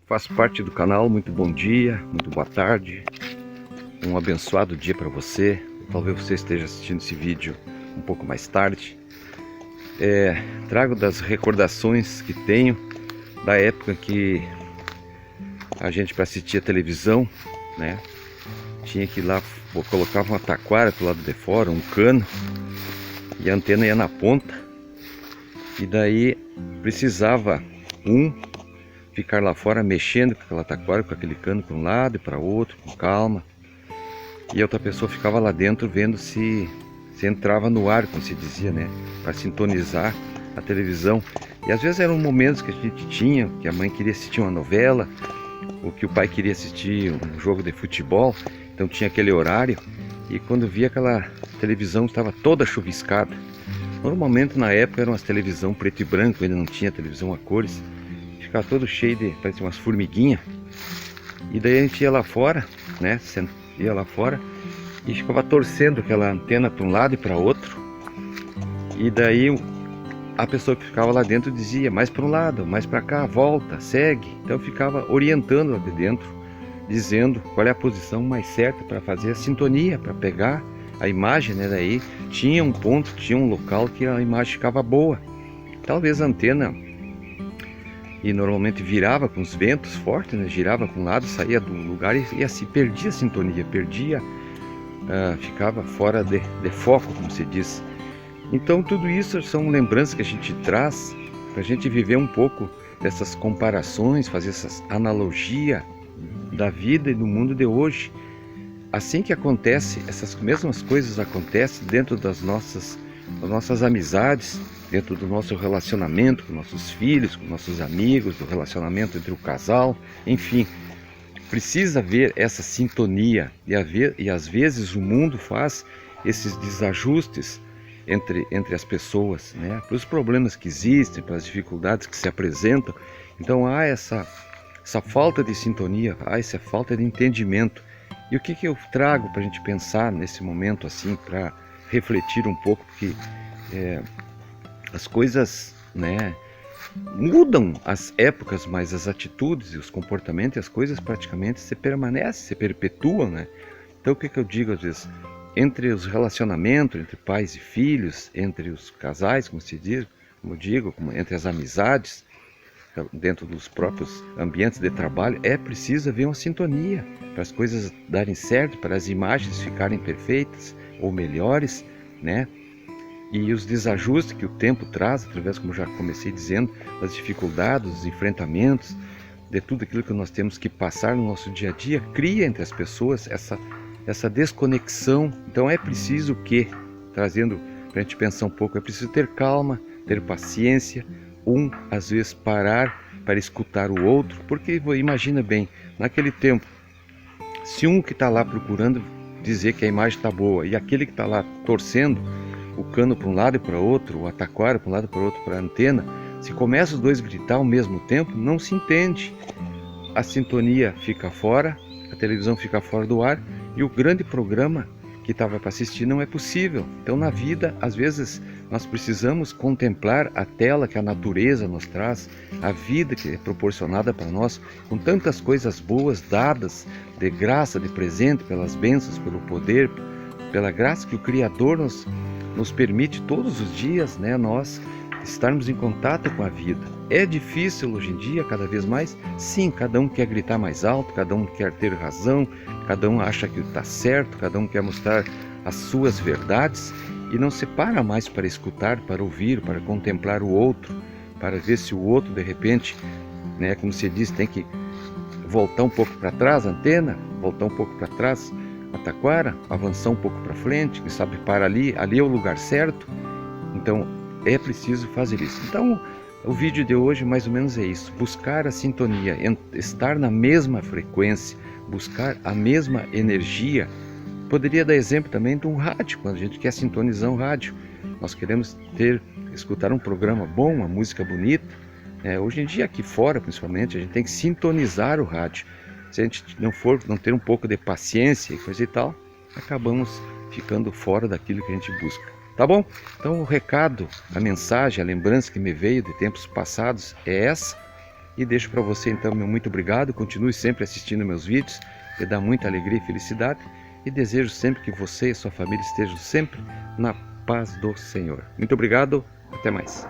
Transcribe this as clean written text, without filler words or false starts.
faz parte do canal. Muito bom dia, muito boa tarde, um abençoado dia para você. Talvez você esteja assistindo esse vídeo um pouco mais tarde. Trago das recordações que tenho da época que a gente, para assistir a televisão, né, tinha que ir lá, colocava uma taquara pro lado de fora, um cano, e a antena ia na ponta, e daí precisava ficar lá fora mexendo com aquela taquara, com aquele cano para um lado e para outro, com calma, e a outra pessoa ficava lá dentro vendo se entrava no ar, como se dizia, né, para sintonizar a televisão. E às vezes eram momentos que a gente tinha, que a mãe queria assistir uma novela, ou que o pai queria assistir um jogo de futebol, então tinha aquele horário, e quando via aquela televisão estava toda chuviscada. Normalmente na época eram as televisão preto e branco, ainda não tinha televisão a cores, ficava todo cheio de, parecia umas formiguinhas. E daí a gente ia lá fora, né, ia lá fora e ficava torcendo aquela antena para um lado e para outro, e daí a pessoa que ficava lá dentro dizia mais para um lado, mais para cá, volta, segue. Então eu ficava orientando lá de dentro, dizendo qual é a posição mais certa para fazer a sintonia, para pegar a imagem, né? Daí tinha um ponto, tinha um local que a imagem ficava boa. Talvez a antena, e normalmente virava com os ventos fortes, né? Girava para um lado, saía do lugar e assim perdia a sintonia, ficava fora de foco, como se diz. Então tudo isso são lembranças que a gente traz para a gente viver um pouco dessas comparações, fazer essa analogia da vida e do mundo de hoje. Assim que acontece, essas mesmas coisas acontecem dentro das nossas amizades, dentro do nosso relacionamento com nossos filhos, com nossos amigos, do relacionamento entre o casal, enfim. Precisa haver essa sintonia e às vezes o mundo faz esses desajustes entre as pessoas, né? Para os problemas que existem, para as dificuldades que se apresentam. Então há essa falta de sintonia, há essa falta de entendimento. E o que eu trago para a gente pensar nesse momento, assim, para refletir um pouco, porque as coisas, né, mudam as épocas, mas as atitudes e os comportamentos e as coisas praticamente se permanecem, se perpetuam, né? Então o que eu digo às vezes? Entre os relacionamentos, entre pais e filhos, entre os casais, como se diz, como eu digo, entre as amizades, dentro dos próprios ambientes de trabalho, é preciso haver uma sintonia para as coisas darem certo, para as imagens ficarem perfeitas ou melhores, né? E os desajustes que o tempo traz, através, como já comecei dizendo, das dificuldades, dos enfrentamentos, de tudo aquilo que nós temos que passar no nosso dia a dia, cria entre as pessoas essa desconexão. Então é preciso trazendo para a gente pensar um pouco, é preciso ter calma, ter paciência, às vezes parar para escutar o outro, porque imagina bem, naquele tempo, se um que está lá procurando dizer que a imagem está boa e aquele que está lá torcendo o cano para um lado e para outro, o taquara para um lado e para o outro, para a antena, se começa os dois a gritar ao mesmo tempo, não se entende. A sintonia fica fora, a televisão fica fora do ar, e o grande programa que estava para assistir não é possível. Então na vida, às vezes, nós precisamos contemplar a tela que a natureza nos traz, a vida que é proporcionada para nós, com tantas coisas boas dadas, de graça, de presente, pelas bênçãos, pelo poder, pela graça que o Criador nos permite todos os dias, né, nós estarmos em contato com a vida. É difícil hoje em dia, cada vez mais? Sim, cada um quer gritar mais alto, cada um quer ter razão, cada um acha que está certo, cada um quer mostrar as suas verdades e não se para mais para escutar, para ouvir, para contemplar o outro, para ver se o outro de repente, né, como se diz, tem que voltar um pouco para trás a antena, voltar um pouco para trás a taquara, avançar um pouco para frente, quem sabe para ali é o lugar certo. Então é preciso fazer isso. Então o vídeo de hoje mais ou menos é isso, buscar a sintonia, estar na mesma frequência, buscar a mesma energia. Poderia dar exemplo também de um rádio, quando a gente quer sintonizar um rádio, nós queremos escutar um programa bom, uma música bonita. Hoje em dia aqui fora principalmente, a gente tem que sintonizar o rádio. Se a gente não ter um pouco de paciência e coisa e tal, acabamos ficando fora daquilo que a gente busca. Tá bom? Então o recado, a mensagem, a lembrança que me veio de tempos passados é essa. E deixo para você então meu muito obrigado, continue sempre assistindo meus vídeos, que dá muita alegria e felicidade, e desejo sempre que você e sua família estejam sempre na paz do Senhor. Muito obrigado, até mais.